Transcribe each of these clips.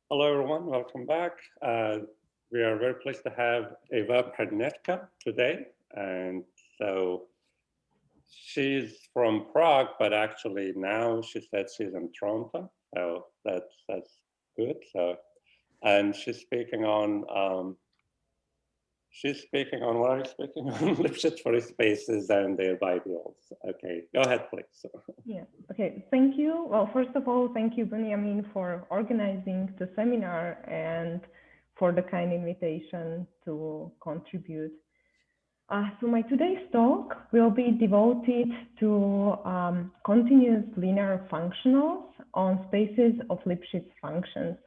Hello, everyone. Welcome back. We are very pleased to have Eva Pernecká today. And so she's from Prague, but actually now she said she's in Toronto. So that's good. So, and she's speaking on what are you speaking on? Lipschitz free spaces and their biduals. Okay, go ahead, please. Yeah, okay, thank you. Well, first of all, thank you, Benjamin, for organizing the seminar and for the kind invitation to contribute. So my today's talk will be devoted to continuous linear functionals on spaces of Lipschitz functions.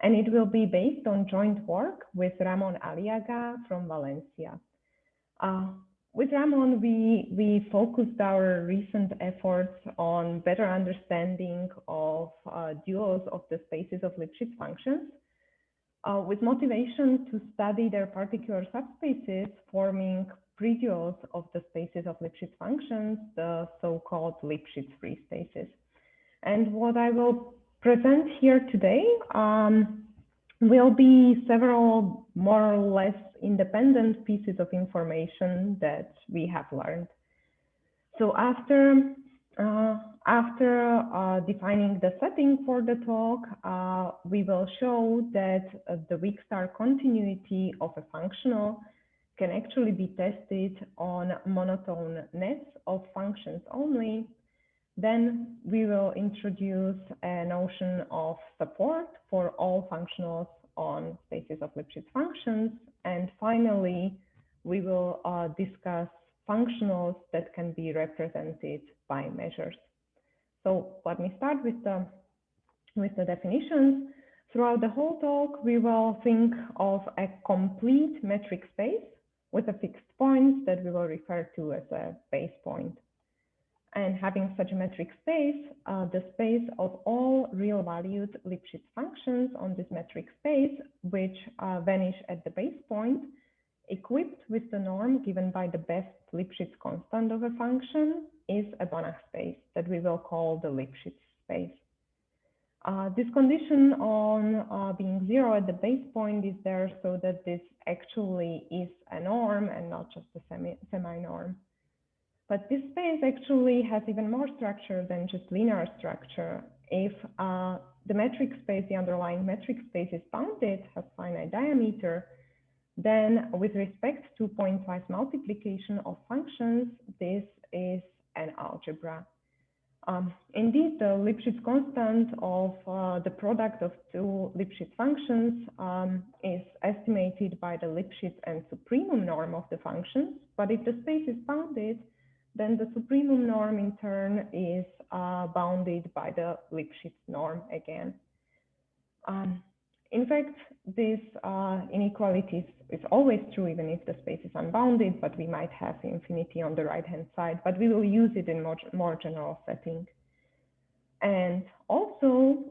And it will be based on joint work with Ramón Aliaga from Valencia. With Ramón, we focused our recent efforts on better understanding of duals of the spaces of Lipschitz functions, with motivation to study their particular subspaces forming preduals of the spaces of Lipschitz functions, the so-called Lipschitz free spaces. And what I will present here today will be several more or less independent pieces of information that we have learned. So after defining the setting for the talk, we will show that the weak star continuity of a functional can actually be tested on monotone nets of functions only. Then we will introduce a notion of support for all functionals on spaces of Lipschitz functions. And finally, we will discuss functionals that can be represented by measures. So let me start with the definitions. Throughout the whole talk, we will think of a complete metric space with a fixed point that we will refer to as a base point. And having such a metric space, the space of all real valued Lipschitz functions on this metric space, which vanish at the base point, equipped with the norm given by the best Lipschitz constant of a function, is a Banach space that we will call the Lipschitz space. This condition on being zero at the base point is there so that this actually is a norm and not just a semi-norm. But this space actually has even more structure than just linear structure. If the metric space, the underlying metric space is bounded, has finite diameter, then with respect to pointwise multiplication of functions, this is an algebra. Indeed, the Lipschitz constant of the product of two Lipschitz functions is estimated by the Lipschitz and supremum norm of the functions. But if the space is bounded, then the supremum norm in turn is bounded by the Lipschitz norm again. In fact, this inequality is always true even if the space is unbounded, but we might have infinity on the right-hand side, but we will use it in more general setting. And also,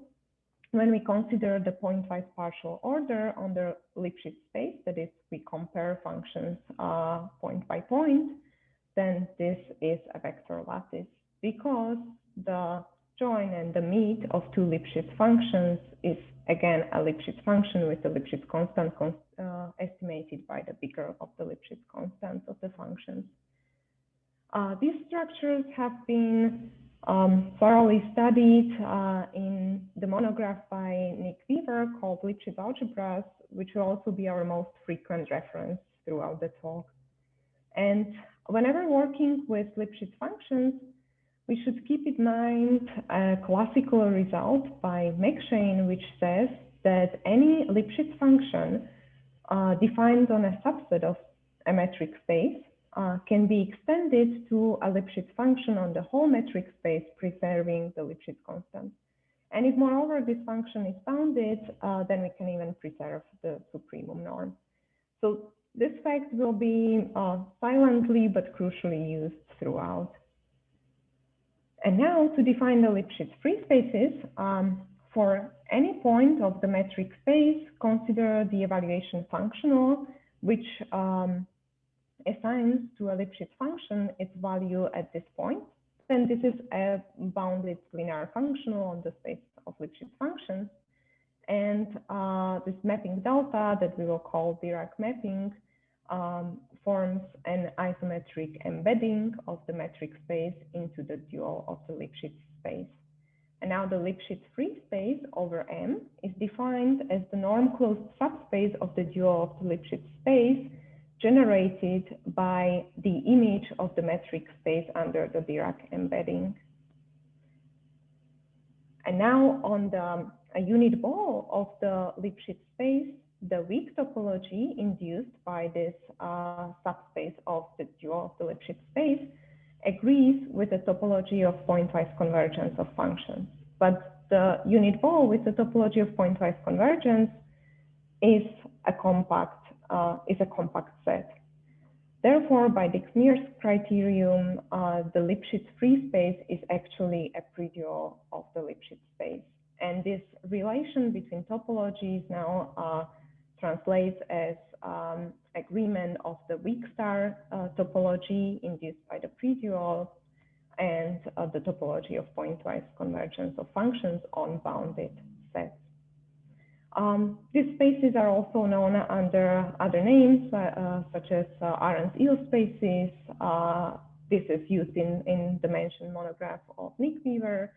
when we consider the pointwise partial order on the Lipschitz space, that is, we compare functions point by point, then this is a vector lattice because the join and the meet of two Lipschitz functions is again a Lipschitz function with the Lipschitz constant estimated by the bigger of the Lipschitz constants of the functions. These structures have been thoroughly studied in the monograph by Nick Weaver called Lipschitz algebras, which will also be our most frequent reference throughout the talk. And whenever working with Lipschitz functions, we should keep in mind a classical result by McShane, which says that any Lipschitz function defined on a subset of a metric space can be extended to a Lipschitz function on the whole metric space, preserving the Lipschitz constant. And if moreover this function is bounded, then we can even preserve the supremum norm. So this fact will be silently but crucially used throughout. And now to define the Lipschitz free spaces, for any point of the metric space, consider the evaluation functional, which assigns to a Lipschitz function its value at this point. Then this is a bounded linear functional on the space of Lipschitz functions. And this mapping delta that we will call Dirac mapping forms an isometric embedding of the metric space into the dual of the Lipschitz space. And now the Lipschitz free space over M is defined as the norm-closed subspace of the dual of the Lipschitz space generated by the image of the metric space under the Dirac embedding. And now on the unit ball of the Lipschitz space, the weak topology induced by this subspace of the dual of the Lipschitz space agrees with the topology of pointwise convergence of functions. But the unit ball with the topology of pointwise convergence is a compact set. Therefore, by Dix-Mears criterion, the Lipschitz free space is actually a predual of the Lipschitz space. And this relation between topologies now translates as agreement of the weak star topology induced by the predual and the topology of pointwise convergence of functions on bounded sets. These spaces are also known under other names, such as Arens-Eel spaces. This is used in the mentioned monograph of Nick Weaver,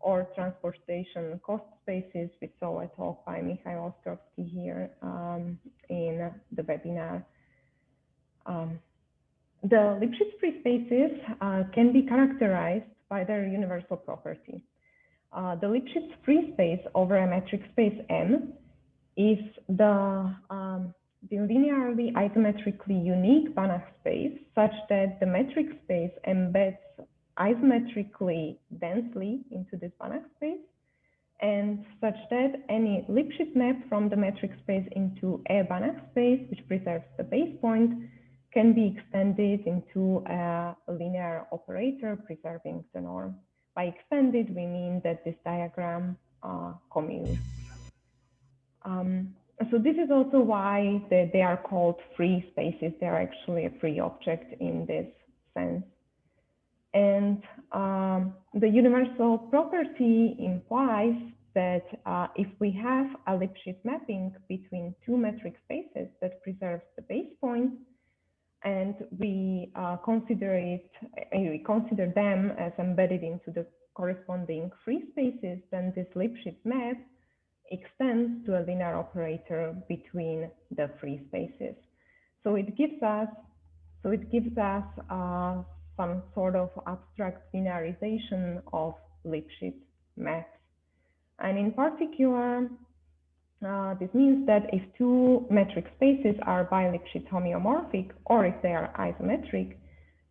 or transportation cost spaces. We saw a talk by Mikhail Ostrovsky here in the webinar. The Lipschitz free spaces can be characterized by their universal property. The Lipschitz free space over a metric space M is the linearly isometrically unique Banach space such that the metric space embeds isometrically densely into this Banach space, and such that any Lipschitz map from the metric space into a Banach space, which preserves the base point, can be extended into a linear operator preserving the norm. By extended, we mean that this diagram commutes. So this is also why they are called free spaces. They are actually a free object in this sense. And the universal property implies that if we have a Lipschitz mapping between two metric spaces that preserves the base point, and we consider them as embedded into the corresponding free spaces, then this Lipschitz map extends to a linear operator between the free spaces. So it gives us some sort of abstract linearization of Lipschitz maps. And in particular, this means that if two metric spaces are bi-Lipschitz homeomorphic, or if they are isometric,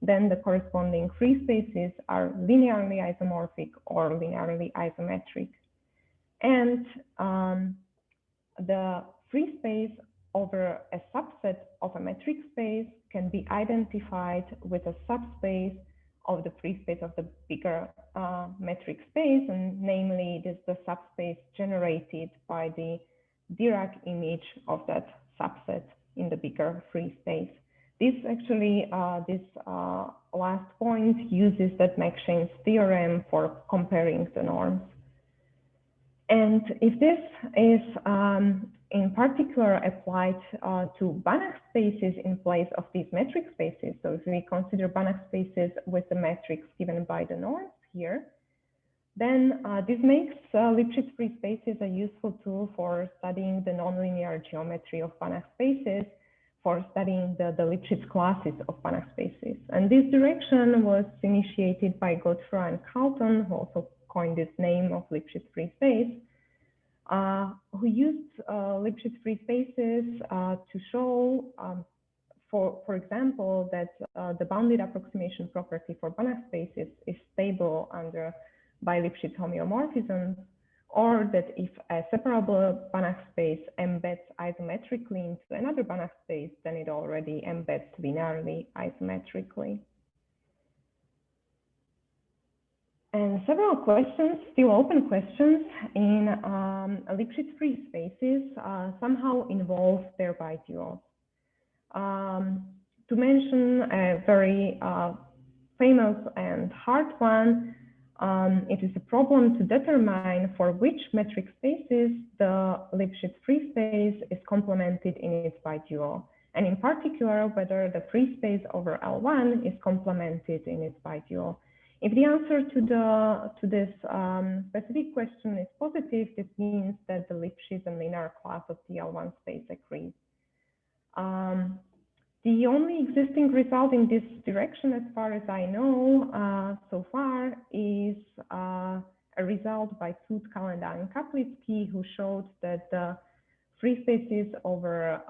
then the corresponding free spaces are linearly isomorphic or linearly isometric. And the free space over a subset of a metric space can be identified with a subspace of the free space of the bigger metric space, and namely this is the subspace generated by the Dirac image of that subset in the bigger free space. This actually, last point uses that McShane's theorem for comparing the norms. And if this is in particular applied to Banach spaces in place of these metric spaces, so if we consider Banach spaces with the metrics given by the norms here, then this makes Lipschitz free spaces a useful tool for studying the nonlinear geometry of Banach spaces, for studying the Lipschitz classes of Banach spaces. And this direction was initiated by Godefroy and Carlton, who also coined this name of Lipschitz free space, who used Lipschitz free spaces to show, for example, that the bounded approximation property for Banach spaces is stable under bi-Lipschitz homeomorphisms, or that if a separable Banach space embeds isometrically into another Banach space, then it already embeds linearly isometrically. And several questions, still open questions, in Lipschitz free spaces somehow involve their biduals. To mention a very famous and hard one, It is a problem to determine for which metric spaces the Lipschitz free space is complemented in its bidual, and in particular, whether the free space over L1 is complemented in its bidual. If the answer to this specific question is positive, this means that the Lipschitz and linear class of the L1 space agrees. The only existing result in this direction, as far as I know so far, is a result by Sud, Kalenda, and Kaplitsky, who showed that the free spaces over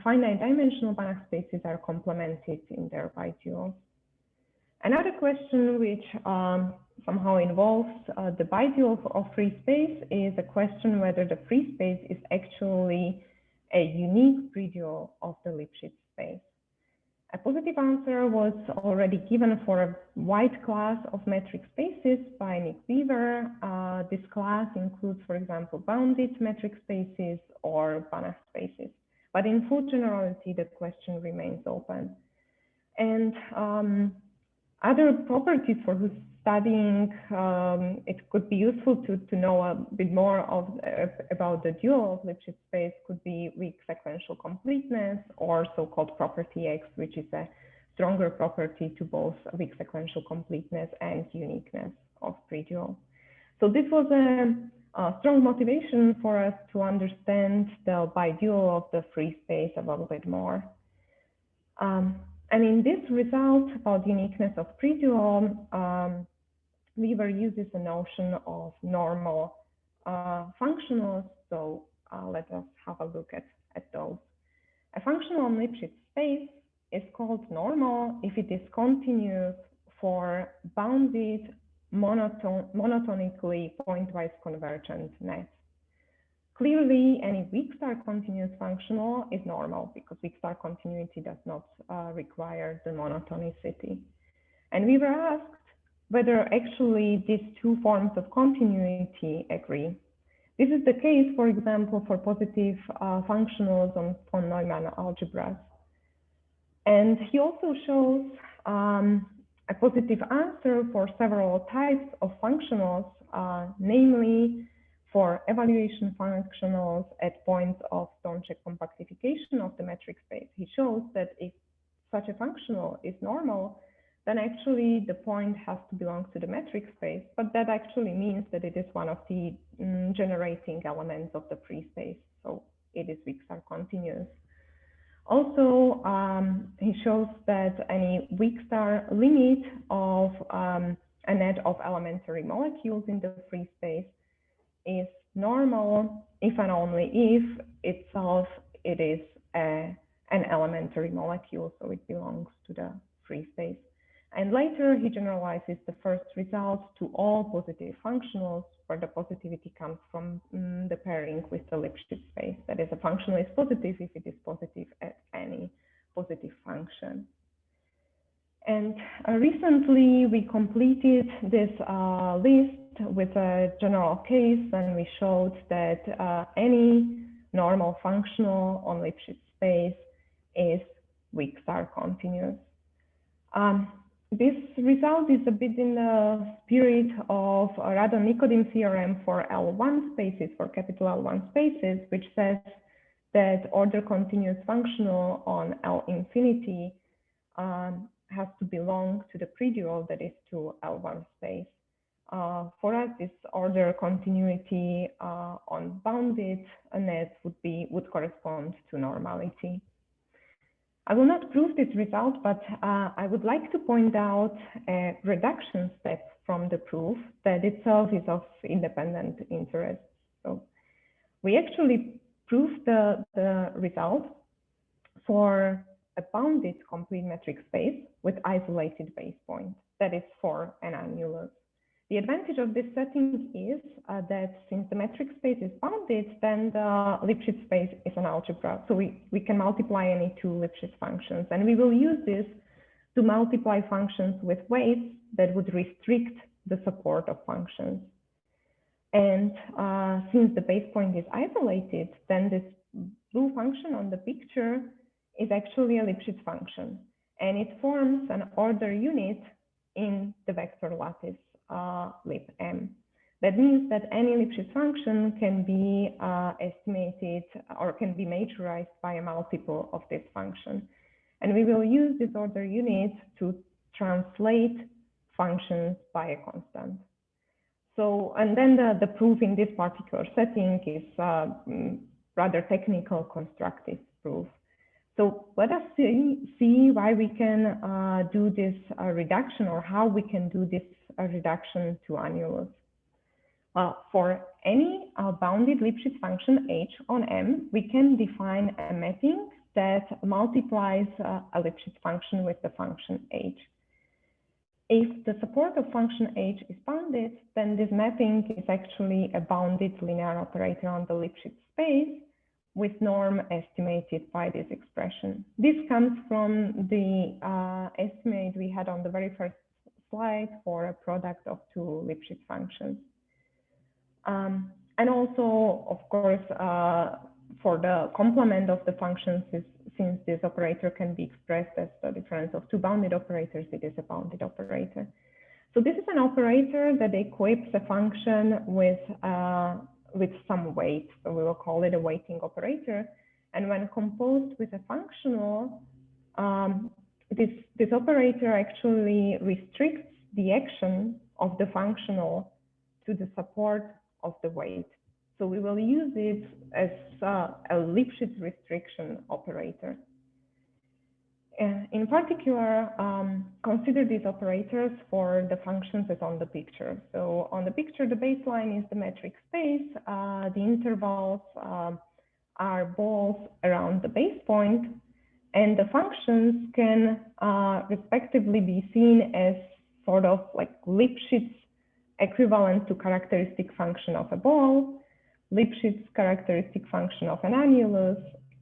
finite dimensional Banach spaces are complemented in their biduals. Another question which somehow involves the bidual of free space is a question whether the free space is actually a unique predual of the Lipschitz space. A positive answer was already given for a wide class of metric spaces by Nick Weaver. This class includes, for example, bounded metric spaces or Banach spaces. But in full generality, the question remains open. And other properties for whose studying it could be useful to know a bit more about the dual of Lipschitz space could be weak sequential completeness, or so-called property X, which is a stronger property to both weak sequential completeness and uniqueness of predual. So this was a strong motivation for us to understand the bidual of the free space a little bit more. And in this result about uniqueness of predual, Weaver uses a notion of normal functionals. So let us have a look at those. A functional on Lipschitz space is called normal if it is continuous for bounded monotonically pointwise convergent nets. Clearly, any weak star continuous functional is normal because weak star continuity does not require the monotonicity. And we were asked whether actually these two forms of continuity agree. This is the case, for example, for positive functionals on von Neumann algebras. And he also shows a positive answer for several types of functionals, namely for evaluation functionals at points of Stone-Czech compactification of the metric space. He shows that if such a functional is normal, then actually the point has to belong to the metric space, but that actually means that it is one of the generating elements of the free space, so it is weak star continuous. Also, he shows that any weak star limit of a net of elementary molecules in the free space is normal if and only if itself it is an elementary molecule, so it belongs to the free space. And later he generalizes the first result to all positive functionals where the positivity comes from the pairing with the Lipschitz space. That is, a functional is positive if it is positive at any positive function. And recently we completed this list with a general case, and we showed that any normal functional on Lipschitz space is weak star continuous. This result is a bit in the spirit of a Radon-Nikodym theorem for L1 spaces, for capital L1 spaces, which says that order continuous functional on L infinity has to belong to the predual, that is to L1 space. For us, this order continuity on bounded nets would correspond to normality. I will not prove this result, but I would like to point out a reduction step from the proof that itself is of independent interest. So we actually proved the result for a bounded complete metric space with isolated base point, that is for an annulus. The advantage of this setting is that since the metric space is bounded, then the Lipschitz space is an algebra. So we can multiply any two Lipschitz functions, and we will use this to multiply functions with weights that would restrict the support of functions. And since the base point is isolated, then this blue function on the picture is actually a Lipschitz function, and it forms an order unit in the vector lattice lib m. That means that any Lipschitz function can be estimated or can be majorized by a multiple of this function. And we will use this order unit to translate functions by a constant. So, and then the proof in this particular setting is rather technical constructive proof. So let us see why we can do this reduction, or how we can do this reduction to annulus. For any bounded Lipschitz function h on M, we can define a mapping that multiplies a Lipschitz function with the function h. If the support of function h is bounded, then this mapping is actually a bounded linear operator on the Lipschitz space with norm estimated by this expression. This comes from the estimate we had on the very first slide for a product of two Lipschitz functions. And also, of course, for the complement of the functions, since this operator can be expressed as the difference of two bounded operators, it is a bounded operator. So this is an operator that equips a function with some weight. So we will call it a weighting operator. And when composed with a functional, this operator actually restricts the action of the functional to the support of the weight. So we will use it as a Lipschitz restriction operator. In particular, consider these operators for the functions as on the picture. So on the picture, the baseline is the metric space. The intervals are balls around the base point, and the functions can respectively be seen as sort of like Lipschitz equivalent to characteristic function of a ball, Lipschitz characteristic function of an annulus,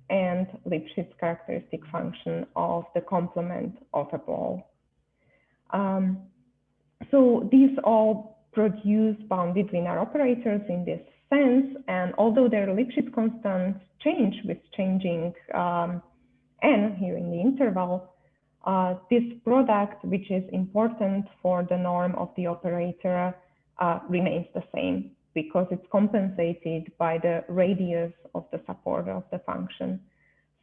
and Lipschitz characteristic function of the complement of a ball. So these all produce bounded linear operators in this sense, and although their Lipschitz constants change with changing n here in the interval, this product, which is important for the norm of the operator, remains the same because it's compensated by the radius of the support of the function.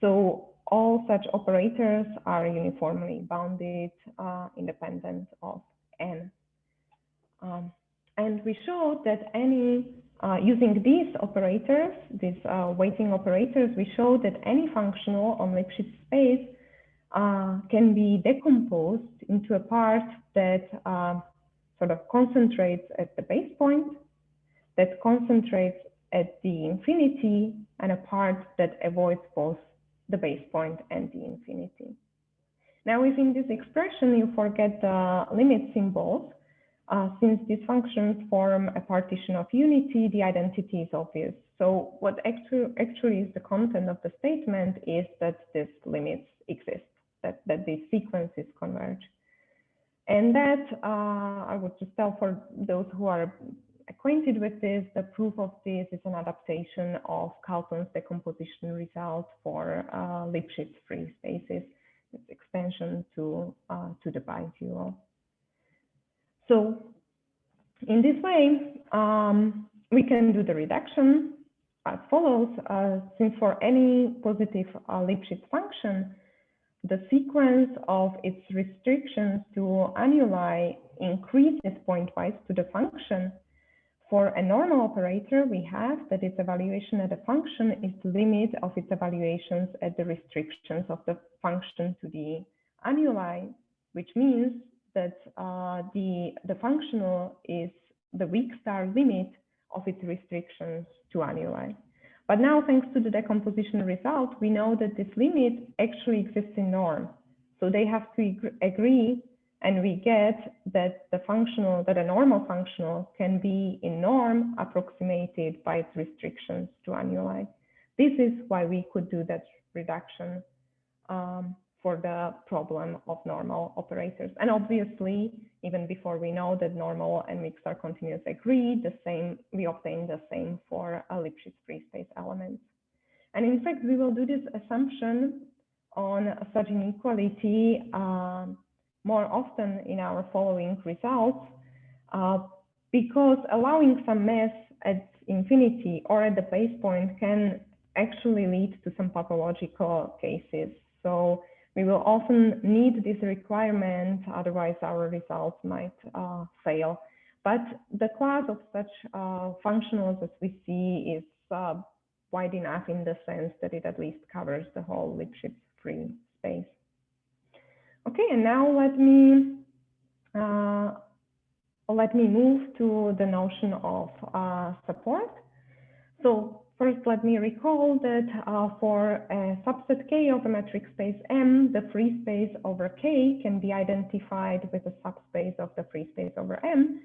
So all such operators are uniformly bounded, independent of n. And we showed that using these operators, these weighting operators, we showed that any functional on Lipschitz space can be decomposed into a part that sort of concentrates at the base point, that concentrates at the infinity, and a part that avoids both the base point and the infinity. Now, within this expression, you forget the limit symbols. Since these functions form a partition of unity, the identity is obvious. So what actually is the content of the statement is that these limits exist, that these sequences converge. And that, I would just tell for those who are acquainted with this, the proof of this is an adaptation of Carlton's decomposition result for Lipschitz free spaces, its extension to the bidual. So in this way, we can do the reduction as follows. Since for any positive Lipschitz function, the sequence of its restrictions to annuli increases pointwise to the function. For a normal operator, we have that its evaluation at a function is the limit of its evaluations at the restrictions of the function to the annuli, which means that the functional is the weak star limit of its restrictions to annuli. But now, thanks to the decomposition result, we know that this limit actually exists in norm. So they have to agree, and we get that a normal functional can be in norm approximated by its restrictions to annuli. This is why we could do that reduction for the problem of normal operators. And obviously, even before we know that normal and mixed star continuous agree, we obtain the same for a Lipschitz free space elements. And in fact, we will do this assumption on such inequality more often in our following results. because allowing some mass at infinity or at the base point can actually lead to some pathological cases. So we will often need this requirement, otherwise our results might fail. But the class of such functionals as we see is wide enough in the sense that it at least covers the whole Lipschitz free space. Okay, and now let me move to the notion of support. So first, let me recall that for a subset K of a metric space M, the free space over K can be identified with a subspace of the free space over M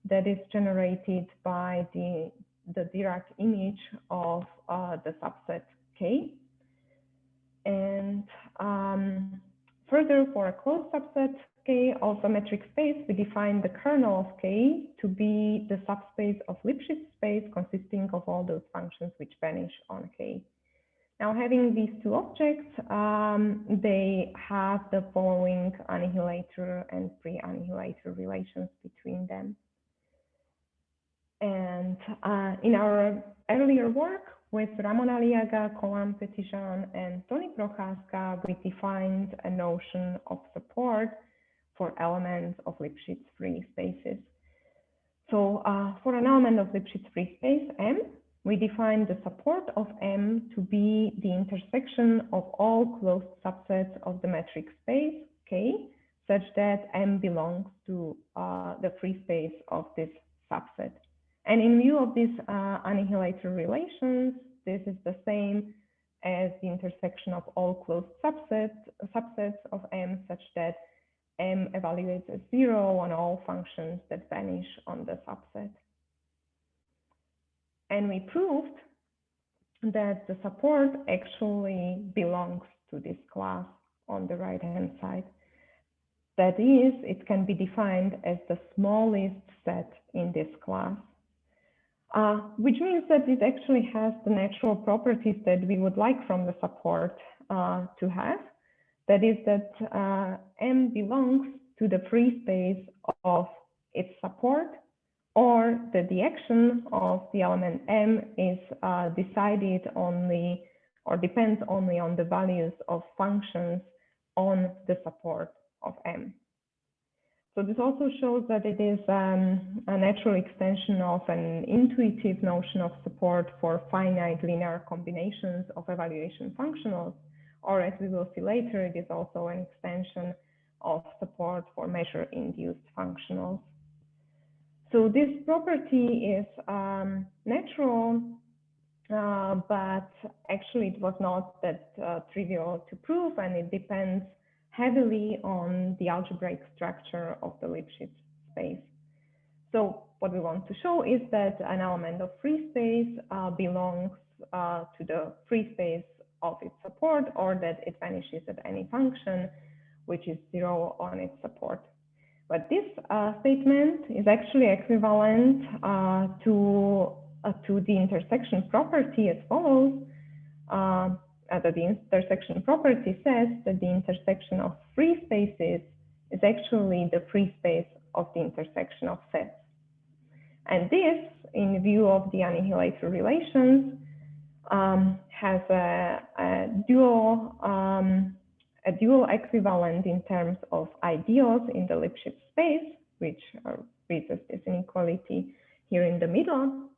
that is generated by the Dirac image of the subset K. And further, for a closed subset K of a metric space, we define the kernel of K to be the subspace of Lipschitz space consisting of all those functions which vanish on K. Now, having these two objects, they have the following annihilator and pre-annihilator relations between them. And in our earlier work with Ramón Aliaga, Colan Petitjean, and Tony Procházka, we defined a notion of support for elements of Lipschitz free spaces. So for an element of Lipschitz free space, M, we define the support of M to be the intersection of all closed subsets of the metric space, K, such that M belongs to the free space of this subset. And in view of these annihilator relations, this is the same as the intersection of all closed subsets of M, such that M evaluates as 0 on all functions that vanish on the subset. And we proved that the support actually belongs to this class on the right-hand side. That is, it can be defined as the smallest set in this class. Which means that it actually has the natural properties that we would like from the support to have. That is that M belongs to the free space of its support, or that the action of the element M is decided only or depends only on the values of functions on the support of M. So this also shows that it is a natural extension of an intuitive notion of support for finite linear combinations of evaluation functionals, or as we will see later, it is also an extension of support for measure-induced functionals. So this property is natural, but actually it was not that trivial to prove, and it depends heavily on the algebraic structure of the Lipschitz space. So what we want to show is that an element of free space belongs to the free space of its support, or that it vanishes at any function which is 0 on its support. But this statement is actually equivalent to the intersection property as follows. That the intersection property says that the intersection of free spaces is actually the free space of the intersection of sets. And this, in view of the annihilator relations, has a dual equivalent in terms of ideals in the Lipschitz space, which reads as this inequality here in the middle.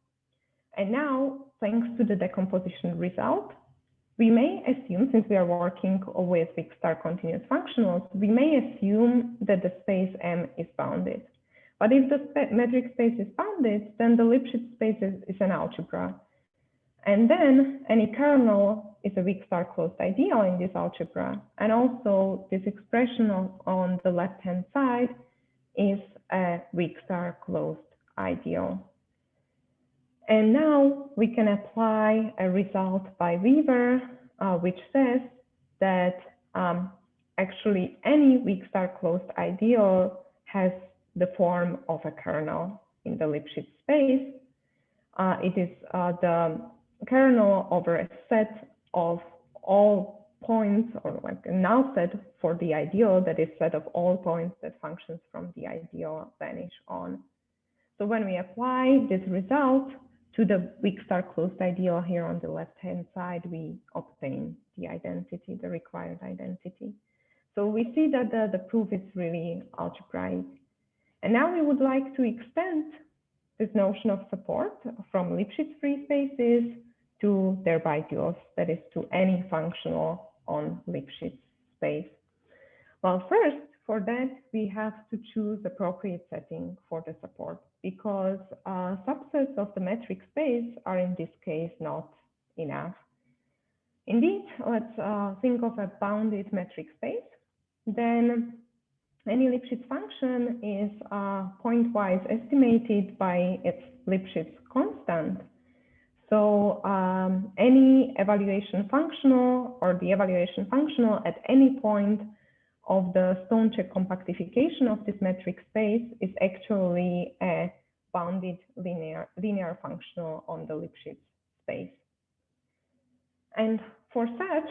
And now, thanks to the decomposition result, we may assume, since we are working with fixed star continuous functionals, we may assume that the space M is bounded. But if the metric space is bounded, then the Lipschitz space is an algebra. And then any kernel is a weak star closed ideal in this algebra. And also this expression on the left-hand side is a weak star closed ideal. And now we can apply a result by Weaver, which says that actually any weak star closed ideal has the form of a kernel in the Lipschitz space. It is the kernel over a set of all points, or like a null set for the ideal, that is set of all points that functions from the ideal vanish on. So when we apply this result to the weak star closed ideal here on the left-hand side, we obtain the identity, the required identity. So we see that the proof is really algebraic. And now we would like to extend this notion of support from Lipschitz free spaces to their biduals, that is to any functional on Lipschitz space. Well, first, for that, we have to choose appropriate setting for the support, because subsets of the metric space are in this case not enough. Indeed, let's think of a bounded metric space. Then any Lipschitz function is pointwise estimated by its Lipschitz constant. So any evaluation functional or the evaluation functional at any point of the Stone-Czech compactification of this metric space is actually a bounded linear functional on the Lipschitz space. And for such,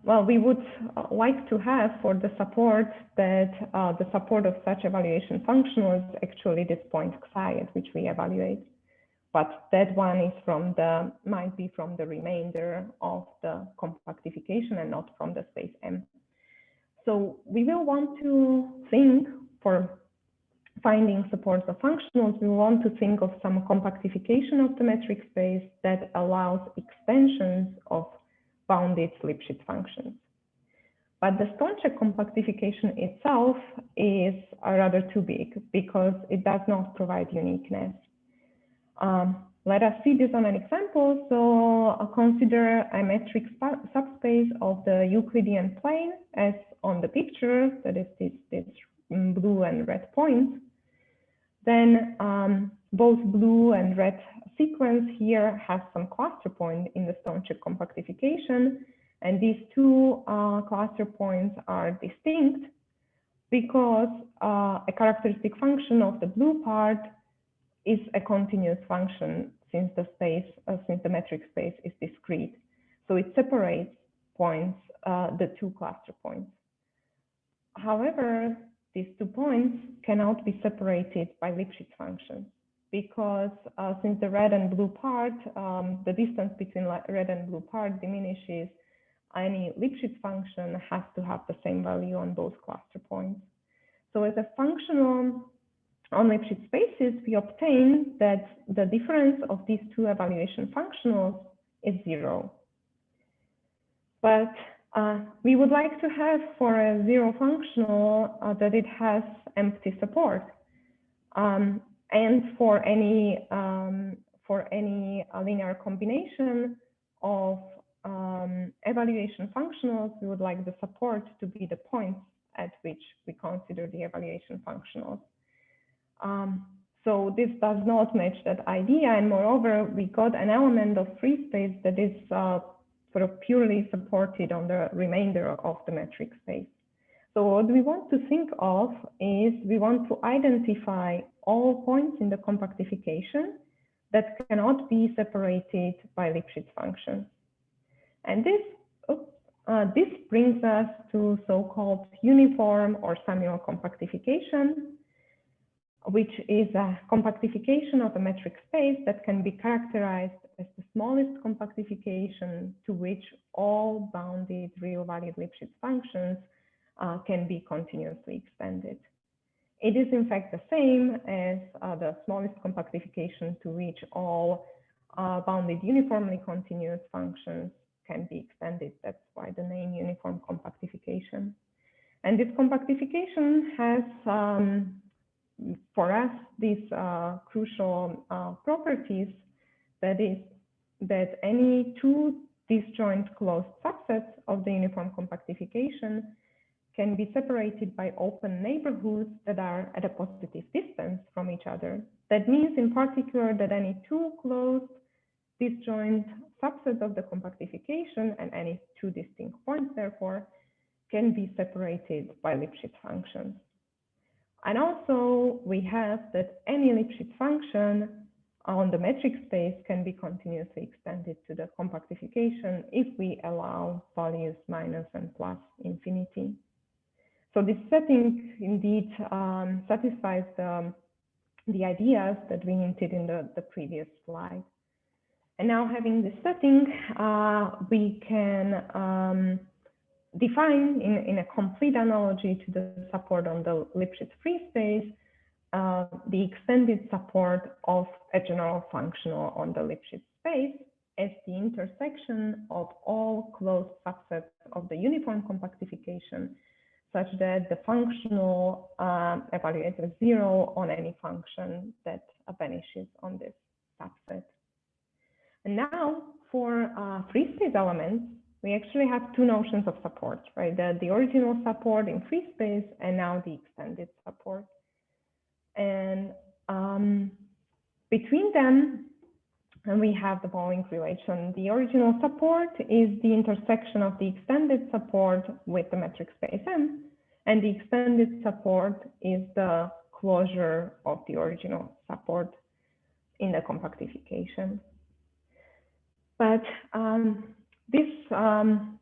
well, we would like to have for the support that the support of such evaluation functional is actually this point xi at which we evaluate. But that one is from the, might be from the remainder of the compactification and not from the space M. So we will want to think for finding supports of functionals, we want to think of some compactification of the metric space that allows extensions of bounded Lipschitz functions. But the Stone-Czech compactification itself is rather too big because it does not provide uniqueness. Let us see this on an example. So consider a metric subspace of the Euclidean plane as on the picture, that is this blue and red points. Then both blue and red sequence here has some cluster point in the Stone-Czech compactification. And these two cluster points are distinct because a characteristic function of the blue part is a continuous function since the space, since the metric space is discrete. So it separates points, the two cluster points. However, these 2 points cannot be separated by Lipschitz functions because since the red and blue part, the distance between red and blue part diminishes, any Lipschitz function has to have the same value on both cluster points. So as a functional on Lipschitz spaces, we obtain that the difference of these two evaluation functionals is 0. But we would like to have for a 0 functional that it has empty support. And for any linear combination of evaluation functionals, we would like the support to be the points at which we consider the evaluation functionals. So this does not match that idea, and moreover, we got an element of free space that is sort of purely supported on the remainder of the metric space. So what we want to think of is we want to identify all points in the compactification that cannot be separated by Lipschitz functions. And this brings us to so-called uniform or Samuel compactification, which is a compactification of a metric space that can be characterized as the smallest compactification to which all bounded real-valued Lipschitz functions can be continuously extended. It is in fact the same as the smallest compactification to which all bounded uniformly continuous functions can be extended. That's why the name uniform compactification. And this compactification has for us these crucial properties, that is that any two disjoint closed subsets of the uniform compactification can be separated by open neighborhoods that are at a positive distance from each other. That means in particular that any two closed disjoint subsets of the compactification and any two distinct points therefore can be separated by Lipschitz functions. And also we have that any Lipschitz function on the metric space can be continuously extended to the compactification if we allow values minus and plus infinity. So this setting indeed satisfies the the ideas that we hinted in the previous slide. And now having this setting, we can define in a complete analogy to the support on the Lipschitz free space, the extended support of a general functional on the Lipschitz space as the intersection of all closed subsets of the uniform compactification, such that the functional evaluates as 0 on any function that vanishes on this subset. And now for free space elements, we actually have two notions of support, right? The original support in free space and now the extended support. And between them, and we have the following relation. The original support is the intersection of the extended support with the metric space M, and the extended support is the closure of the original support in the compactification. But this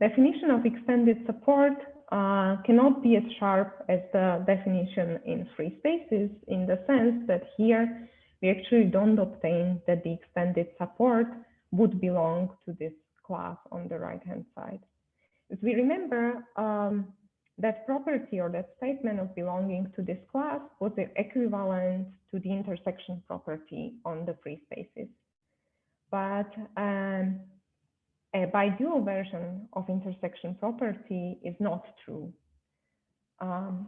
definition of extended support cannot be as sharp as the definition in free spaces, in the sense that here we actually don't obtain that the extended support would belong to this class on the right-hand side. If we remember, that property or that statement of belonging to this class was equivalent to the intersection property on the free spaces. But a bidual version of intersection property is not true.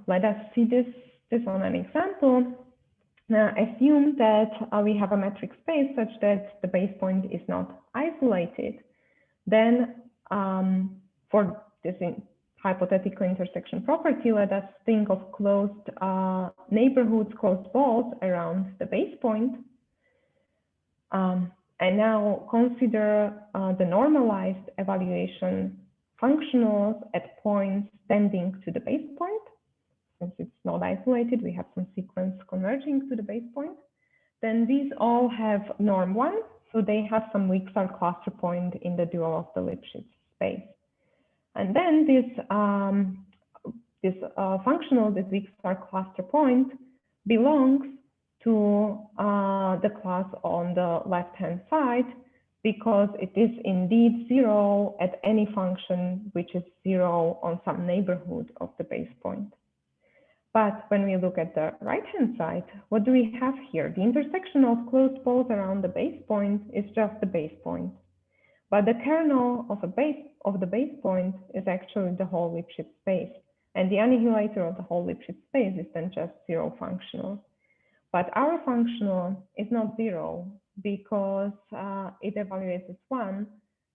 Let us see this on an example. Now, assume that we have a metric space such that the base point is not isolated. Then for this hypothetical intersection property, let us think of closed neighborhoods, closed balls around the base point. And now consider the normalized evaluation functionals at points tending to the base point. Since it's not isolated, we have some sequence converging to the base point. Then these all have norm 1, so they have some weak star cluster point in the dual of the Lipschitz space. And then this functional, this weak star cluster point, belongs to the class on the left-hand side, because it is indeed 0 at any function which is 0 on some neighborhood of the base point. But when we look at the right-hand side, what do we have here? The intersection of closed balls around the base point is just the base point. But the kernel of the base point is actually the whole Lipschitz space. And the annihilator of the whole Lipschitz space is then just 0 functional. But our functional is not 0 because it evaluates as 1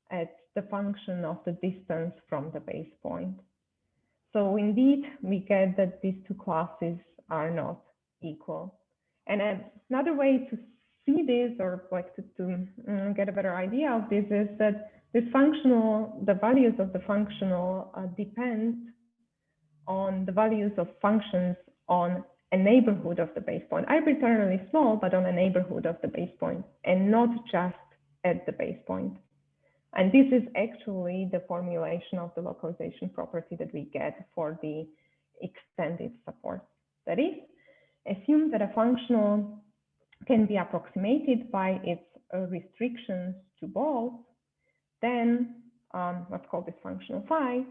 at the function of the distance from the base point. So indeed, we get that these two classes are not equal. And another way to see this, or like to get a better idea of this, is that this functional, the values of the functional depend on the values of functions on a neighborhood of the base point, arbitrarily small, but on a neighborhood of the base point, and not just at the base point. And this is actually the formulation of the localization property that we get for the extended support. That is, assume that a functional can be approximated by its restrictions to balls, then let's call this functional phi,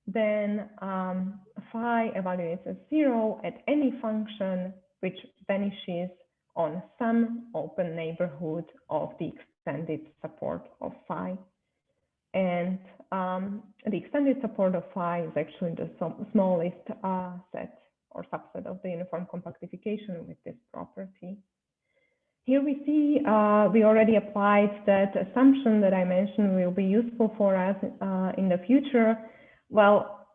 then phi evaluates as 0 at any function which vanishes on some open neighborhood of the extended support of phi. And the extended support of phi is actually the smallest set or subset of the uniform compactification with this property. Here we see we already applied that assumption that I mentioned will be useful for us in the future. Well,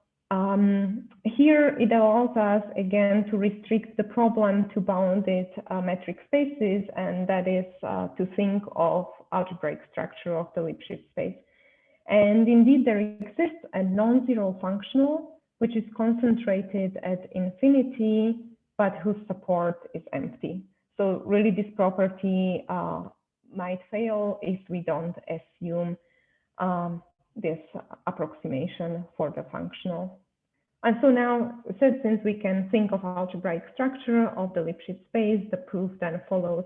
here it allows us again to restrict the problem to bounded metric spaces, and that is to think of algebraic structure of the Lipschitz space. And indeed, there exists a non-zero functional which is concentrated at infinity, but whose support is empty. So really, this property might fail if we don't assume this approximation for the functional. And so now, since we can think of algebraic structure of the Lipschitz space, the proof then follows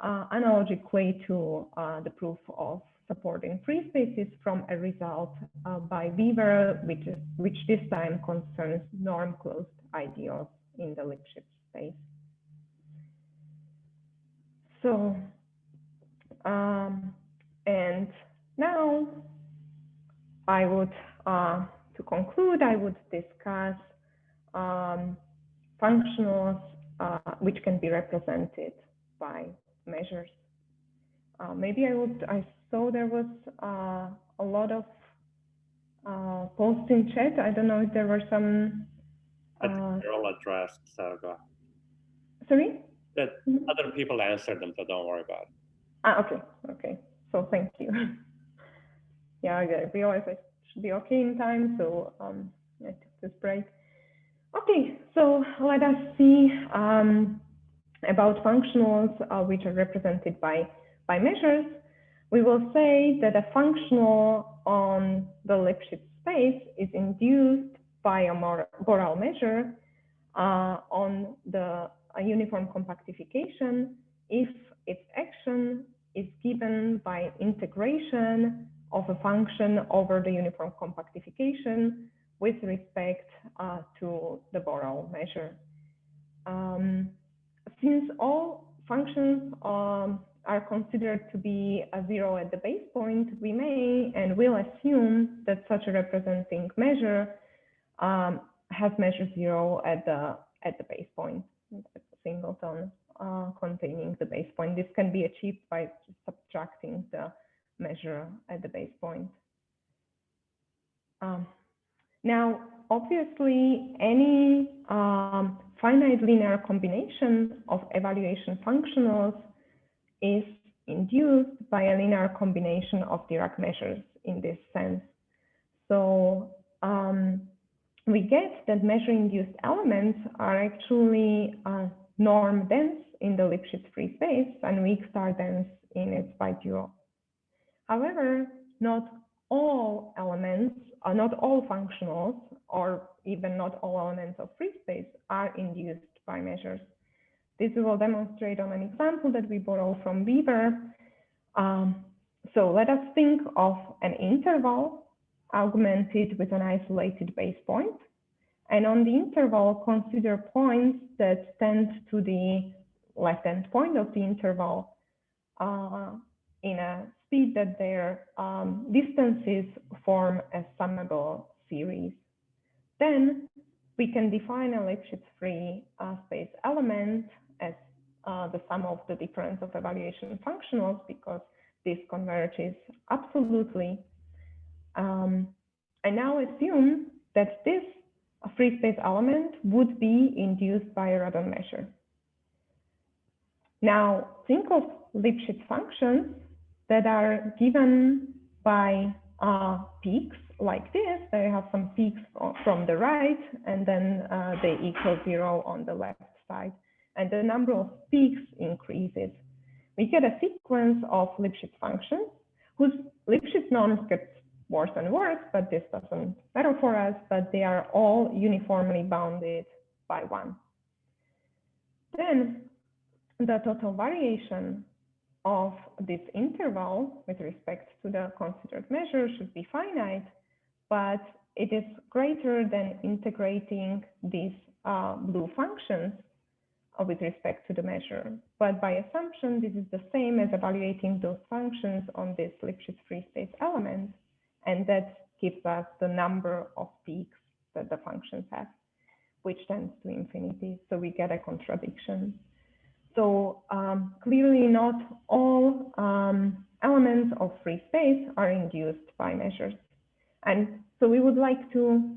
analogically to the proof of supporting free spaces from a result by Weaver, which this time concerns norm-closed ideals in the Lipschitz space. So, and now I would, to conclude, I would discuss functionals which can be represented by measures. Maybe I saw there was a lot of posts in chat. I don't know if there were some. I think they're all addressed, so go. Sorry? That other people answered them, so don't worry about it. Okay. So thank you. Yeah, we always should be okay in time, so I took this break. Okay, so let us see about functionals which are represented by measures. We will say that a functional on the Lipschitz space is induced by a Borel measure on the uniform compactification if its action is given by integration of a function over the uniform compactification with respect to the Borel measure. Since all functions are considered to be a zero at the base point, we may and will assume that such a representing measure has measure zero at the base point, at the singleton containing the base point. This can be achieved by subtracting the measure at the base point. Now, obviously, any finite linear combination of evaluation functionals is induced by a linear combination of Dirac measures in this sense. So we get that measure-induced elements are actually norm dense in the Lipschitz free space and weak star dense in its bidual. However, not all elements, not all functionals, or even not all elements of free space are induced by measures. This we will demonstrate on an example that we borrow from Weaver. So let us think of an interval augmented with an isolated base point. And on the interval, consider points that tend to the left-hand point of the interval in a speed that their distances form a summable series. Then we can define a Lipschitz free space element as the sum of the difference of evaluation functionals, because this converges absolutely. I now assume that this free space element would be induced by a Radon measure. Now think of Lipschitz functions that are given by peaks like this. They have some peaks from the right, and then they equal zero on the left side. And the number of peaks increases. We get a sequence of Lipschitz functions whose Lipschitz norms get worse and worse, but this doesn't matter for us, but they are all uniformly bounded by 1. Then the total variation of this interval with respect to the considered measure should be finite, but it is greater than integrating these blue functions with respect to the measure. But by assumption, this is the same as evaluating those functions on this Lipschitz free space element, and that gives us the number of peaks that the functions have, which tends to infinity. So we get a contradiction. So clearly not all elements of free space are induced by measures. And so we would like to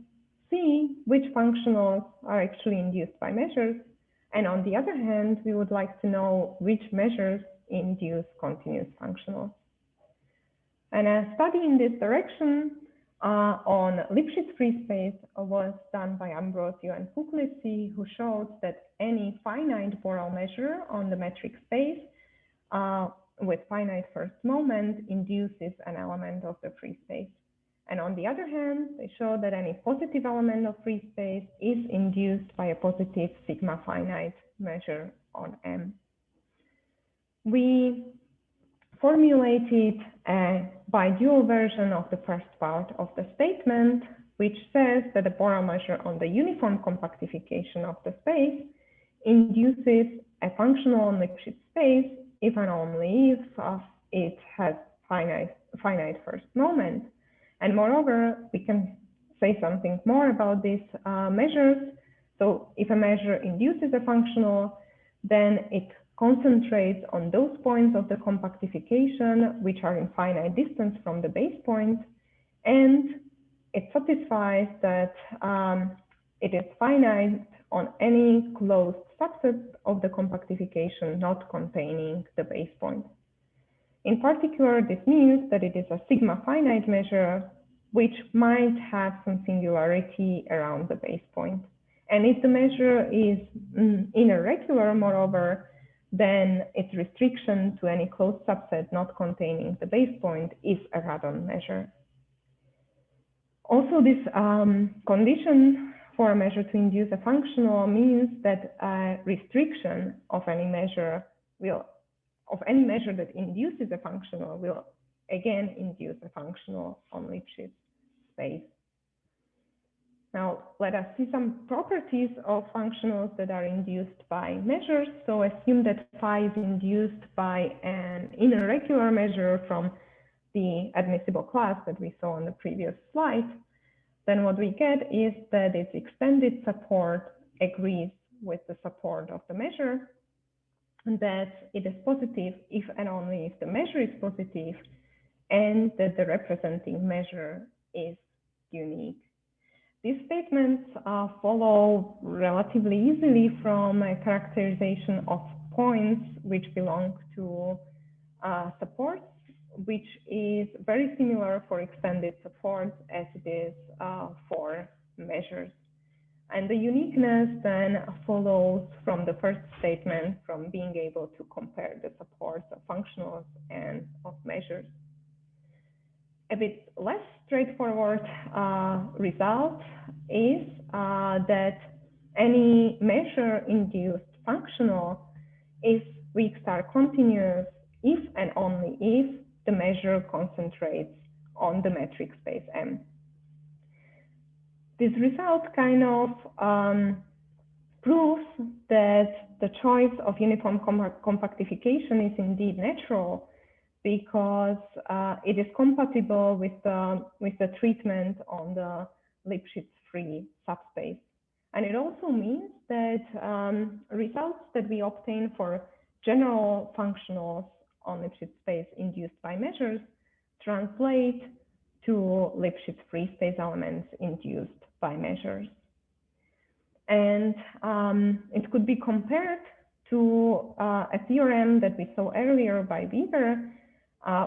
see which functionals are actually induced by measures. And on the other hand, we would like to know which measures induce continuous functionals. And a study in this direction on Lipschitz free space was done by Ambrosio and Puglisi, who showed that any finite Borel measure on the metric space with finite first moment induces an element of the free space. And on the other hand, they show that any positive element of free space is induced by a positive sigma finite measure on M. We formulated a bidual version of the first part of the statement, which says that the Borel measure on the uniform compactification of the space induces a functional on Lipschitz space if and only if it has finite first moment. And moreover, we can say something more about these measures. So if a measure induces a functional, then it concentrates on those points of the compactification which are in finite distance from the base point, and it satisfies that it is finite on any closed subset of the compactification not containing the base point. In particular, this means that it is a sigma finite measure which might have some singularity around the base point. And if the measure is irregular, moreover, then its restriction to any closed subset not containing the base point is a radon measure. Also, this condition for a measure to induce a functional means that a restriction of any measure that induces a functional will again induce a functional on Lipschitz space. Now, let us see some properties of functionals that are induced by measures. So assume that phi is induced by an irregular measure from the admissible class that we saw on the previous slide. Then what we get is that its extended support agrees with the support of the measure, and that it is positive if and only if the measure is positive, and that the representing measure is unique. These statements follow relatively easily from a characterization of points which belong to supports, which is very similar for extended supports as it is for measures. And the uniqueness then follows from the first statement, from being able to compare the supports of functionals and of measures. A bit less straightforward result is that any measure-induced functional is weak star continuous if and only if the measure concentrates on the metric space M. This result kind of proves that the choice of uniform compactification is indeed natural, because it is compatible with the treatment on the Lipschitz free subspace. And it also means that results that we obtain for general functionals on Lipschitz space induced by measures translate to Lipschitz free space elements induced by measures. And it could be compared to a theorem that we saw earlier by Weber,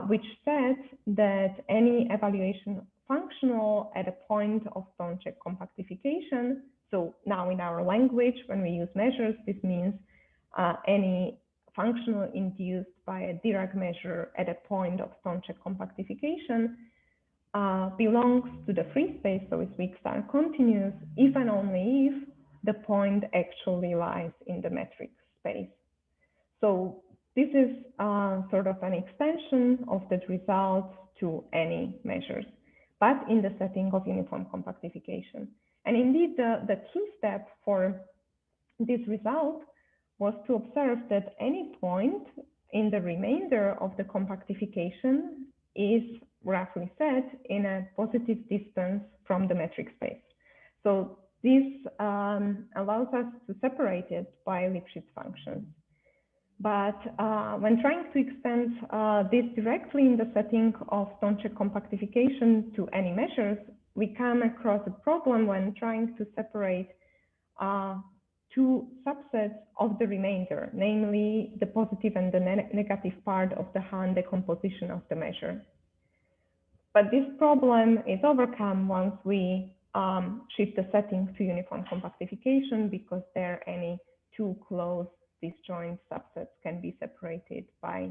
which said that any evaluation functional at a point of Czech compactification, so now in our language, when we use measures, this means any functional induced by a Dirac measure at a point of Czech compactification belongs to the free space, so it's weak star continuous, if and only if the point actually lies in the metric space. So this is sort of an extension of that result to any measures, but in the setting of uniform compactification. And indeed, the key step for this result was to observe that any point in the remainder of the compactification is roughly set in a positive distance from the metric space. So this allows us to separate it by Lipschitz functions. But when trying to extend this directly in the setting of Czech compactification to any measures, we come across a problem when trying to separate two subsets of the remainder, namely the positive and the negative part of the Hahn decomposition of the measure. But this problem is overcome once we shift the setting to uniform compactification, because there any two close disjoint subsets can be separated by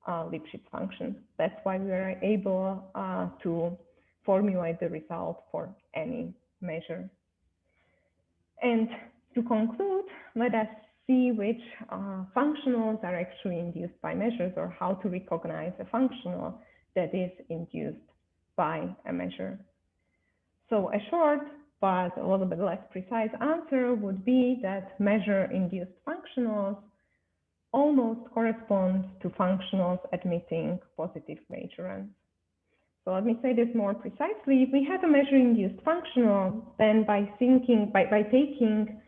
Lipschitz functions. That's why we are able to formulate the result for any measure. And to conclude, let us see which functionals are actually induced by measures, or how to recognize a functional that is induced by a measure. So a short but a little bit less precise answer would be that measure-induced functionals almost correspond to functionals admitting positive majorans. So let me say this more precisely. If we have a measure-induced functional, then by taking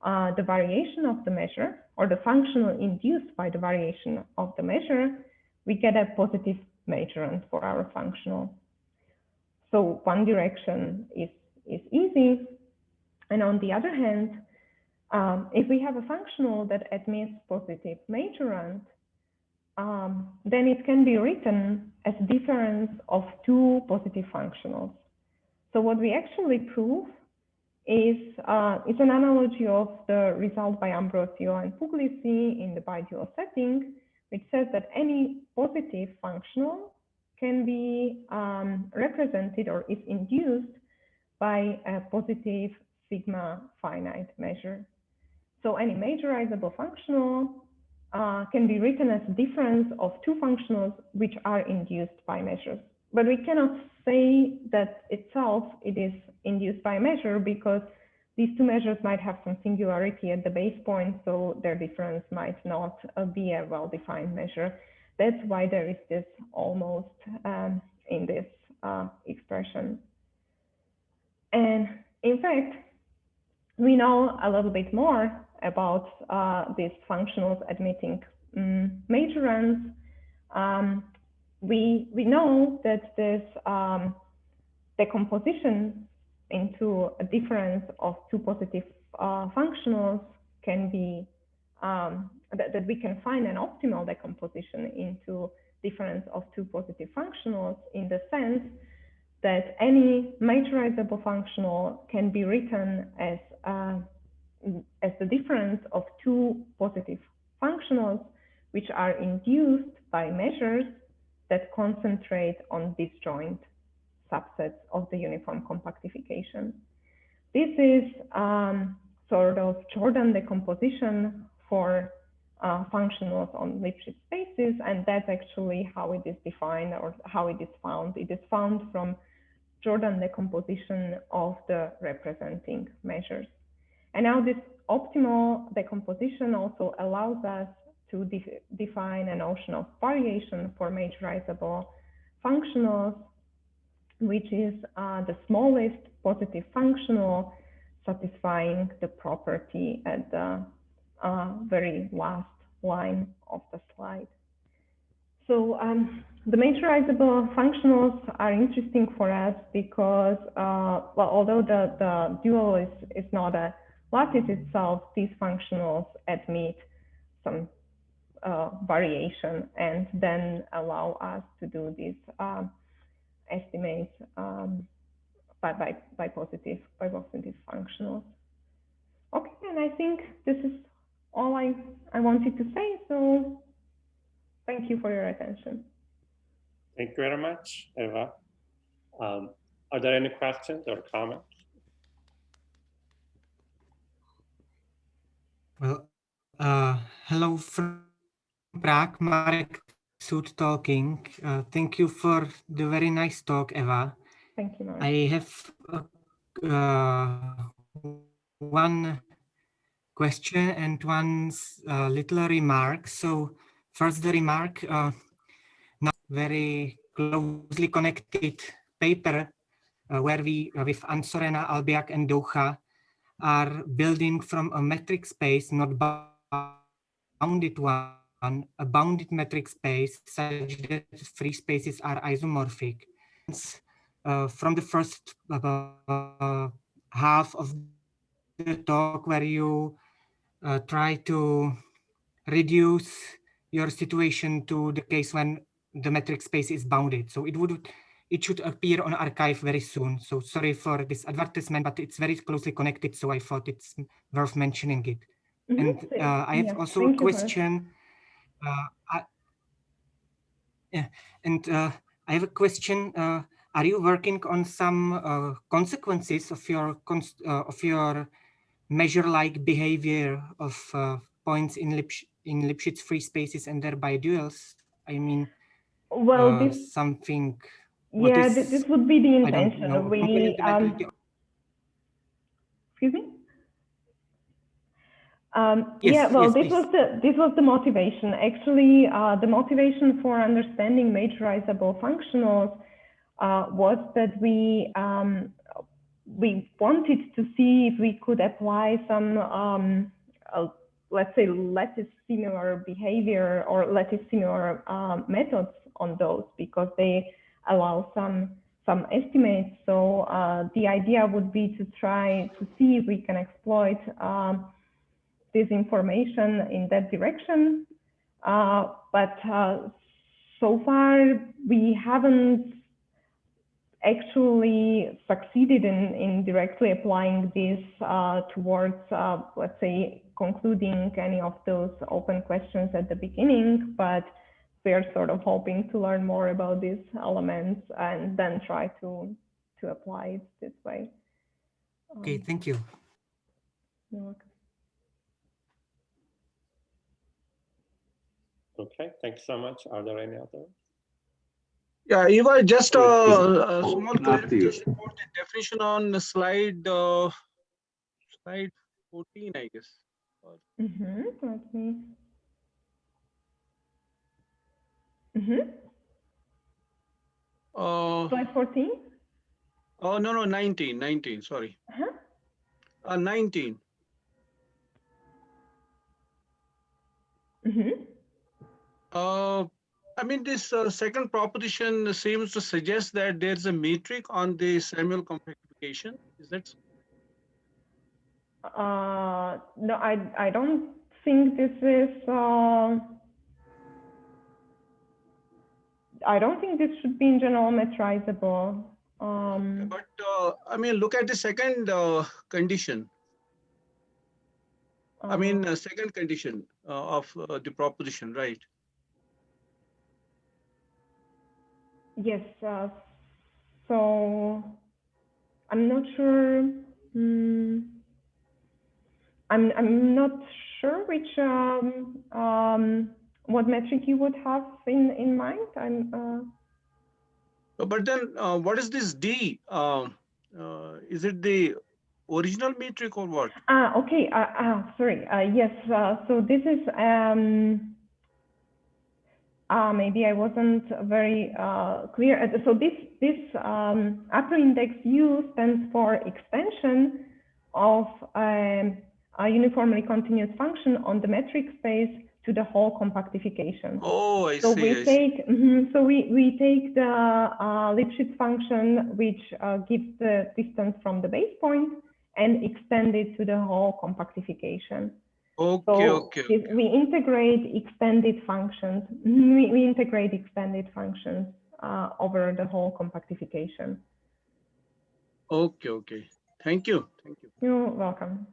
the variation of the measure, or the functional induced by the variation of the measure, we get a positive majorand for our functional. So one direction is easy. And on the other hand, if we have a functional that admits positive majorand, then it can be written as difference of two positive functionals. So what we actually prove is it's an analogy of the result by Ambrosio and Puglisi in the bidual setting, which says that any positive functional can be represented or is induced by a positive sigma finite measure. So any majorizable functional can be written as a difference of two functionals which are induced by measures. But we cannot say that itself it is induced by a measure, because these two measures might have some singularity at the base point, so their difference might not be a well-defined measure. That's why there is this almost in this expression. And in fact, we know a little bit more about these functionals admitting majorands. We know that this decomposition into a difference of two positive functionals can be, that we can find an optimal decomposition into difference of two positive functionals, in the sense that any majorizable functional can be written as the difference of two positive functionals which are induced by measures that concentrate on disjoint subsets of the uniform compactification. This is sort of Jordan decomposition for functionals on Lipschitz spaces, and that's actually how it is defined, or how it is found. It is found from Jordan decomposition of the representing measures. And now this optimal decomposition also allows us to define a notion of variation for majorizable functionals, which is the smallest positive functional satisfying the property at the very last line of the slide. So the majorizable functionals are interesting for us because, well, although the dual is not a lattice itself, these functionals admit some variation and then allow us to do these estimates by positive functionals. Okay, and I think this is all I wanted to say. So thank you for your attention. Thank you very much, Eva. Are there any questions or comments? Well, hello from Prague, Marek Sud talking. Thank you for the very nice talk, Eva. Thank you, Marek. I have one question and one little remark. So first the remark, now very closely connected paper where we, with Ansorena, Albiak and Doucha, are building from a metric space, not bounded one, a bounded metric space such that free spaces are isomorphic. From the first half of the talk where you try to reduce your situation to the case when the metric space is bounded. So it should appear on arXiv very soon. So sorry for this advertisement, but it's very closely connected, so I thought it's worth mentioning it. And I have also a question. I have a question are you working on some consequences of your measure-like behavior of points in Lipschitz free spaces and their biduals? I mean, well, something. Yeah, this would be the intention. Excuse me. Yes, yeah, well, yes, this was the motivation. Actually, the motivation for understanding majorisable functionals was that we wanted to see if we could apply some, let's say, lattice similar behavior or lattice similar methods on those, because they allow some estimates. So the idea would be to try to see if we can exploit this information in that direction. But so far, we haven't actually succeeded in directly applying this towards, let's say, concluding any of those open questions at the beginning, but we're sort of hoping to learn more about these elements and then try to apply it this way. Okay, thank you. You're welcome. Okay, thanks so much. Are there any others? Yeah, Eva, just a small clarification for the definition on slide 14, I guess. Let me. Slide 14? Oh, no, 19, sorry. 19. I mean, this second proposition seems to suggest that there's a metric on the Samuel compactification. Is that so? No, I don't think this is. I don't think this should be in general metrizable. But I mean, look at the second condition. I mean, second condition of the proposition, right? Yes. So I'm not sure. I'm not sure which what metric you would have in mind. But then, what is this D? Is it the original metric or what? Okay. Sorry. Yes. So this is. Maybe I wasn't very clear. So this upper index U stands for extension of a uniformly continuous function on the metric space to the whole compactification. Oh, I so see. We take so we take the Lipschitz function, which gives the distance from the base point, and extend it to the whole compactification. Okay, so okay. We integrate extended functions. We integrate extended functions over the whole compactification. Okay. Thank you. You're welcome.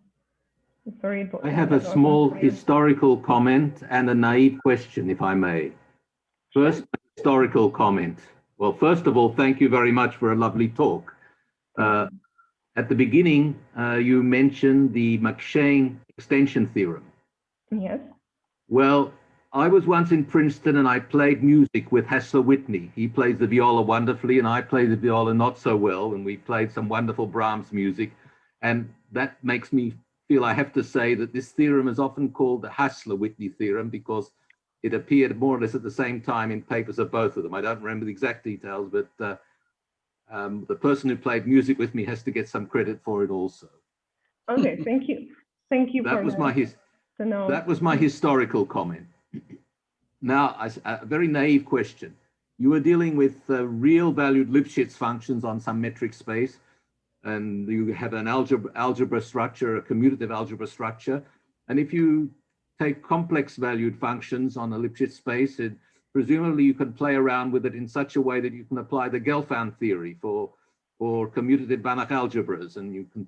Sorry. I have a small historical comment and a naive question, if I may. First, historical comment. Well, first of all, thank you very much for a lovely talk. At the beginning, you mentioned the McShane extension theorem. Yes. Well, I was once in Princeton and I played music with Hassler Whitney. He plays the viola wonderfully and I play the viola not so well. And we played some wonderful Brahms music. And that makes me feel I have to say that this theorem is often called the Hassler-Whitney theorem because it appeared more or less at the same time in papers of both of them. I don't remember the exact details, but the person who played music with me has to get some credit for it also. Okay, thank you. Thank you. That was my historical comment. Now, a very naive question. You were dealing with real valued Lipschitz functions on some metric space, and you have an algebra structure, a commutative algebra structure. And if you take complex valued functions on a Lipschitz space, presumably you can play around with it in such a way that you can apply the Gelfand theory for commutative Banach algebras, and you can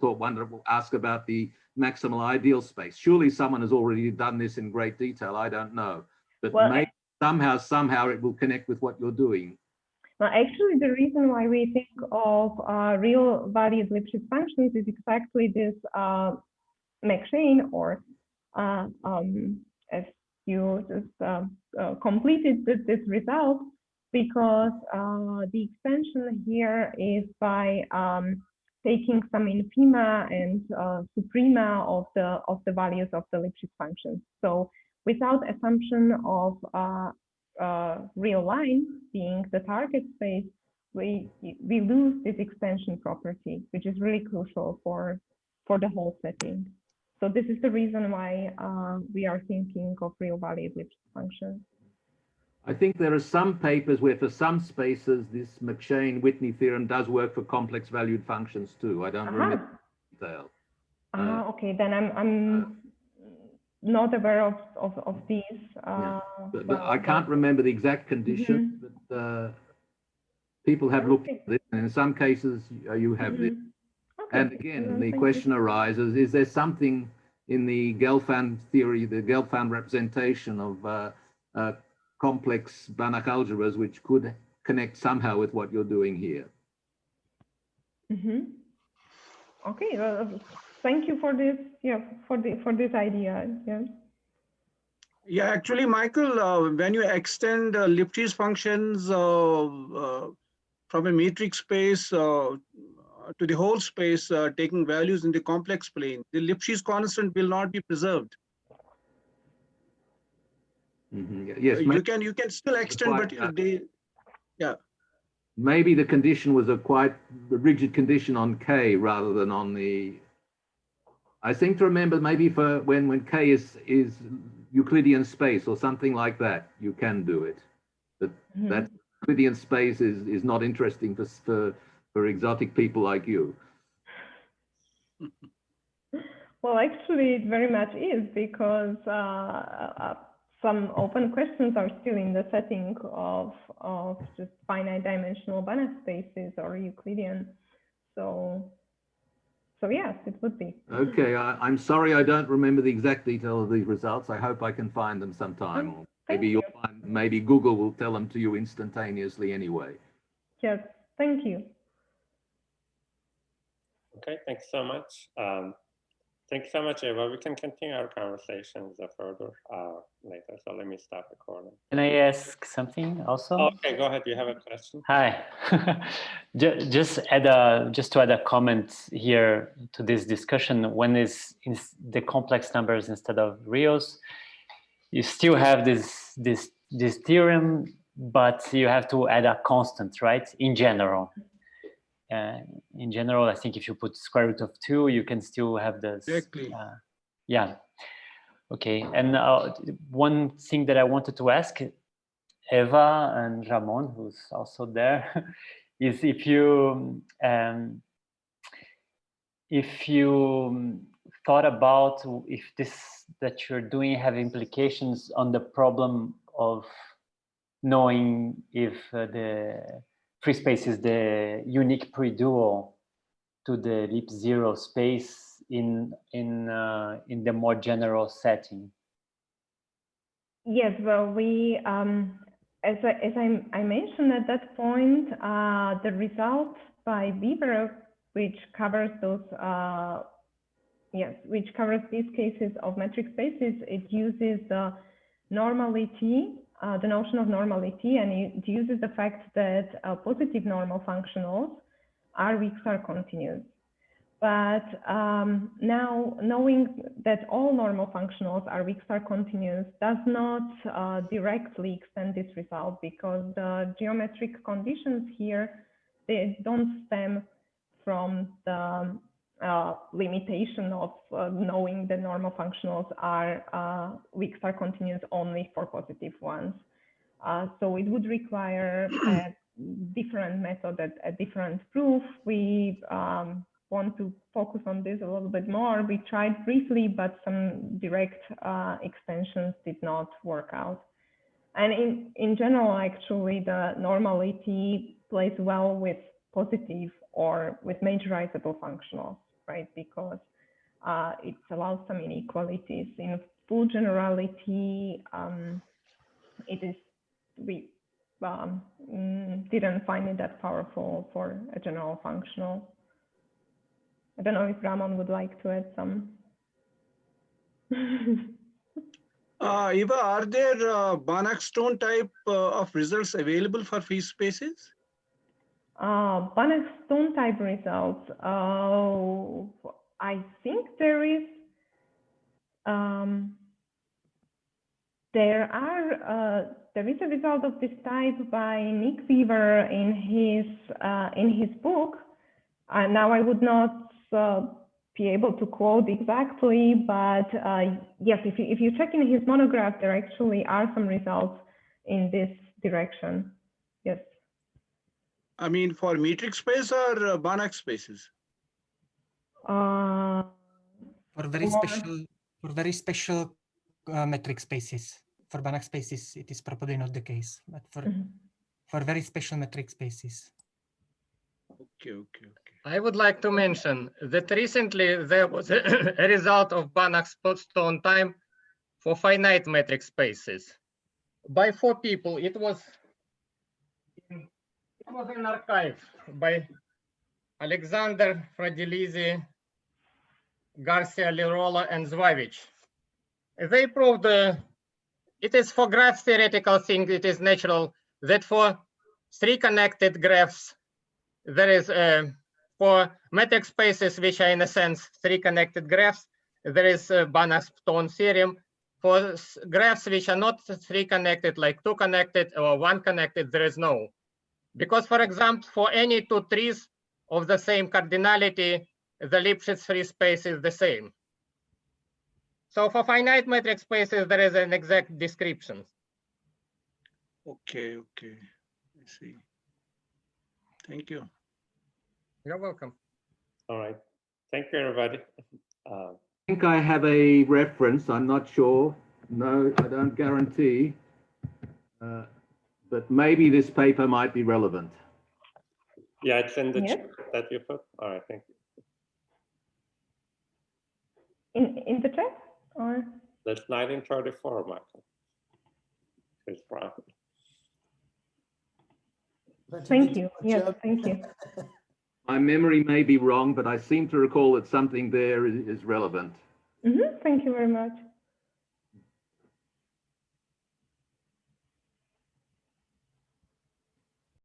ask about the maximal ideal space. Surely someone has already done this in great detail, I don't know. But maybe somehow it will connect with what you're doing. Well, actually, the reason why we think of real valued Lipschitz functions is exactly this chain, or as you just completed this result, because the extension here is by taking some infima and suprema of the values of the Lipschitz functions. So without assumption of real line being the target space, we lose this extension property, which is really crucial for the whole setting. So this is the reason why we are thinking of real valued Lipschitz functions. I think there are some papers where for some spaces this McShane-Whitney theorem does work for complex valued functions too. I don't remember the detail. Okay, then I'm not aware of these. Yeah. But I can't remember the exact conditions, but people have looked at this, and in some cases you have this. Okay. And again, the question arises, is there something in the Gelfand theory, the Gelfand representation of complex Banach algebras, which could connect somehow with what you're doing here? Okay, thank you for this. Yeah, for this idea. Yeah. Yeah, actually, Michael, when you extend Lipschitz functions from a metric space to the whole space, taking values in the complex plane, the Lipschitz constant will not be preserved. Yes, you can still extend, but yeah. Maybe the condition was a quite rigid condition on K rather than on the. I seem to remember maybe for when K is Euclidean space or something like that, you can do it. But that Euclidean space is not interesting for exotic people like you. Well, actually, it very much is, because some open questions are still in the setting of just finite dimensional Banach spaces or Euclidean. So yes, it would be. Okay, I'm sorry I don't remember the exact detail of these results. I hope I can find them sometime. Or maybe Google will tell them to you instantaneously anyway. Yes, thank you. Okay, thanks so much. Thanks so much, Eva. We can continue our conversations further later. So let me stop recording. Can I ask something also? Okay, go ahead. You have a question? Hi. just to add a comment here to this discussion. When is the complex numbers instead of reals, you still have this theorem, but you have to add a constant, right? In general. In general, I think if you put square root of 2, you can still have this. Exactly. Yeah. Okay. And one thing that I wanted to ask Eva and Ramón, who's also there, is if you thought about if this that you're doing have implications on the problem of knowing if the free space is the unique predual to the Lip zero space in the more general setting. Yes, well, we as I mentioned at that point, the result by Weber, which covers those which covers these cases of metric spaces, it uses the normality. The notion of normality, and it uses the fact that positive normal functionals are weak star continuous. But now knowing that all normal functionals are weak star continuous does not directly extend this result, because the geometric conditions here, they don't stem from the limitation of knowing that normal functionals are weak star continuous only for positive ones. So it would require a different method, a different proof. We want to focus on this a little bit more. We tried briefly, but some direct extensions did not work out. And in general, actually, the normality plays well with positive or with majorisable functionals, right? Because it allows some inequalities. In full generality, didn't find it that powerful for a general functional. I don't know if Ramón would like to add some. Eva, are there Banach-Stone type of results available for free spaces? Banach-Stone type results. I think there is. There is a result of this type by Nick Weaver in his book. Now I would not be able to quote exactly, but yes, if you check in his monograph, there actually are some results in this direction. Yes. I mean, for metric space or Banach spaces? For very special metric spaces. For Banach spaces, it is probably not the case, but for very special metric spaces. Okay. I would like to mention that recently there was a result of Banach-Stone time for finite metric spaces by 4 people. It was an archive by Alexander Fradilisi, Garcia Lirola, and Zvavich. They proved it is for graph theoretical thing, it is natural that for 3 connected graphs, there is for metric spaces, which are in a sense 3 connected graphs, there is Banach-Stone theorem. For graphs which are not 3 connected, like 2 connected or 1 connected, there is no. Because, for example, for any 2 trees of the same cardinality, the Lipschitz free space is the same. So for finite metric spaces, there is an exact description. Okay. I see. Thank you. You're welcome. All right. Thank you, everybody. I think I have a reference. I'm not sure. No, I don't guarantee. But maybe this paper might be relevant. Yeah, it's in the Yes. chat that you put. All right, thank you. In the chat or? That's 1934, Michael. It's wrong. Thank you. Yes, thank you. My memory may be wrong, but I seem to recall that something there is relevant. Thank you very much.